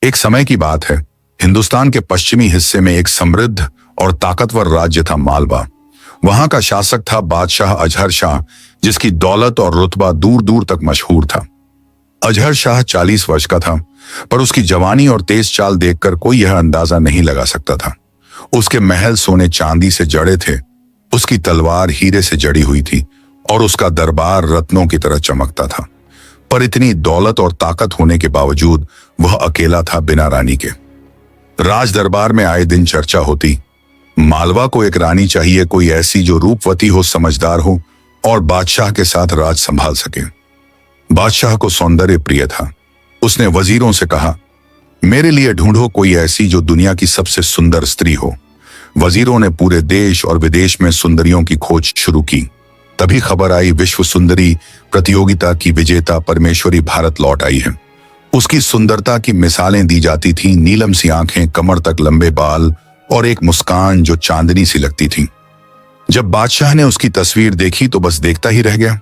एक समय की बात है, हिंदुस्तान के पश्चिमी हिस्से में एक समृद्ध और ताकतवर राज्य था मालवा। वहां का शासक था बादशाह अजहर शाह, जिसकी दौलत और रुतबा दूर दूर तक मशहूर था। अजहर शाह 40 वर्ष का था, पर उसकी जवानी और तेज चाल देखकर कोई यह अंदाजा नहीं लगा सकता था। उसके महल सोने चांदी से जड़े थे, उसकी तलवार हीरे से जड़ी हुई थी और उसका दरबार रत्नों की तरह चमकता था। पर इतनी दौलत और ताकत होने के बावजूद वह अकेला था, बिना रानी के। राज दरबार में आए दिन चर्चा होती, मालवा को एक रानी चाहिए, कोई ऐसी जो रूपवती हो, समझदार हो और बादशाह के साथ राज संभाल सके। बादशाह को सौंदर्य प्रिय था। उसने वजीरों से कहा, मेरे लिए ढूंढो कोई ऐसी जो दुनिया की सबसे सुंदर स्त्री हो। वजीरों ने पूरे देश और विदेश में सुंदरियों की खोज शुरू की। तभी खबर आई, विश्व सुंदरी प्रतियोगिता की विजेता परमेश्वरी भारत लौट आई है। उसकी सुंदरता की मिसालें दी जाती थीं, नीलम सी आंखें, कमर तक लंबे बाल और एक मुस्कान जो चांदनी सी लगती थी। जब बादशाह ने उसकी तस्वीर देखी तो बस देखता ही रह गया।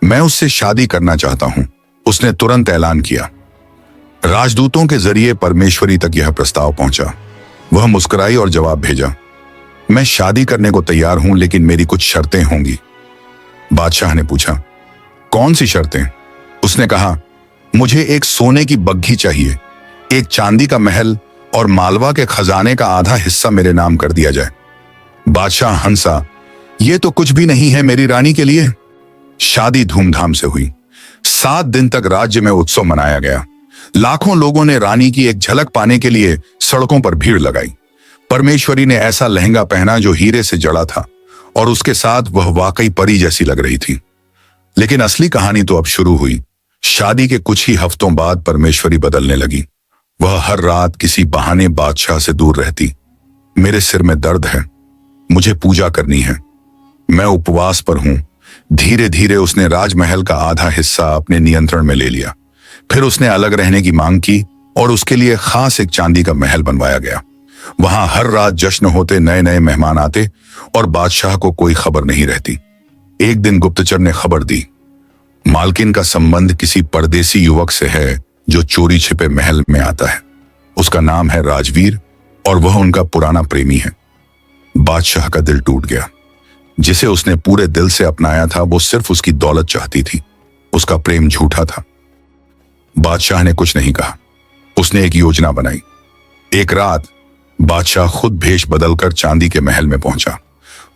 मैं उससे शादी करना चाहता हूं, उसने तुरंत ऐलान किया। राजदूतों के जरिए परमेश्वरी तक यह प्रस्ताव पहुंचा। वह मुस्कुराई और जवाब भेजा, मैं शादी करने को तैयार हूं, लेकिन मेरी कुछ शर्तें होंगी। बादशाह ने पूछा, कौन सी शर्तें? उसने कहा, मुझे एक सोने की बग्घी चाहिए, एक चांदी का महल और मालवा के खजाने का आधा हिस्सा मेरे नाम कर दिया जाए। बादशाह हंसा, यह तो कुछ भी नहीं है मेरी रानी के लिए। शादी धूमधाम से हुई। 7 दिन तक राज्य में उत्सव मनाया गया। लाखों लोगों ने रानी की एक झलक पाने के लिए सड़कों पर भीड़ लगाई। परमेश्वरी ने ऐसा लहंगा पहना जो हीरे से जड़ा था और उसके साथ वह वाकई परी जैसी लग रही थी। लेकिन असली कहानी तो अब शुरू हुई। शादी के कुछ ही हफ्तों बाद परमेश्वरी बदलने लगी। वह हर रात किसी बहाने बादशाह से दूर रहती। मेरे सिर में दर्द है, मुझे पूजा करनी है, मैं उपवास पर हूं। धीरे धीरे उसने राजमहल का आधा हिस्सा अपने नियंत्रण में ले लिया। फिर उसने अलग रहने की मांग की और उसके लिए खास एक चांदी का महल बनवाया गया। वहां हर रात जश्न होते, नए नए मेहमान आते और बादशाह को कोई खबर नहीं रहती। एक दिन गुप्तचर ने खबर दी, मालकिन का संबंध किसी परदेसी युवक से है जो चोरी छिपे महल में आता है। उसका नाम है राजवीर और वह उनका पुराना प्रेमी है। बादशाह का दिल टूट गया। जिसे उसने पूरे दिल से अपनाया था वो सिर्फ उसकी दौलत चाहती थी। उसका प्रेम झूठा था। बादशाह ने कुछ नहीं कहा। उसने एक योजना बनाई। एक रात बादशाह खुद भेष बदलकर चांदी के महल में पहुंचा।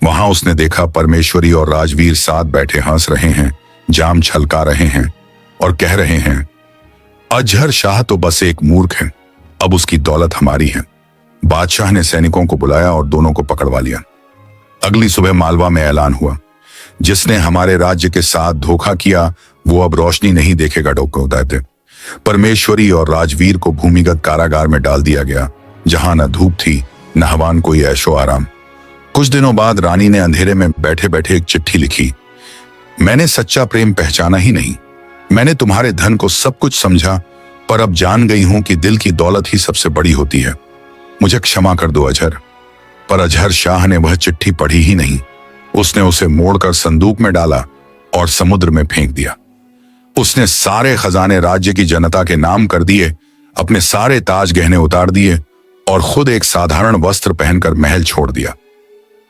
वहां उसने देखा परमेश्वरी और राजवीर साथ बैठे हंस रहे हैं, जाम छलका रहे हैं और कह रहे हैं, अजहर शाह तो बस एक मूर्ख है, अब उसकी दौलत हमारी है। बादशाह ने सैनिकों को बुलाया और दोनों को पकड़वा लिया। अगली सुबह मालवा में ऐलान हुआ, जिसने हमारे राज्य के साथ धोखा किया वो अब रोशनी नहीं देखेगा। डोकोदाते परमेश्वरी और राजवीर को भूमिगत कारागार में डाल दिया गया, जहां न धूप थी न हवान कोई ऐशो आराम। कुछ दिनों बाद रानी ने अंधेरे में बैठे बैठे एक चिट्ठी लिखी, मैंने सच्चा प्रेम पहचाना ही नहीं। मैंने तुम्हारे धन को सब कुछ समझा, पर अब जान गई हूं कि दिल की दौलत ही सबसे बड़ी होती है। मुझे क्षमा कर दो अजहर। पर अजहर शाह ने वह चिट्ठी पढ़ी ही नहीं। उसने उसे मोड़कर संदूक में डाला और समुद्र में फेंक दिया। उसने सारे खजाने राज्य की जनता के नाम कर दिए, अपने सारे ताज गहने उतार दिए और खुद एक साधारण वस्त्र पहनकर महल छोड़ दिया।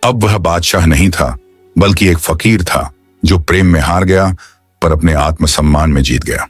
अब वह बादशाह नहीं था, बल्कि एक फकीर था जो प्रेम में हार गया पर अपने आत्मसम्मान में जीत गया।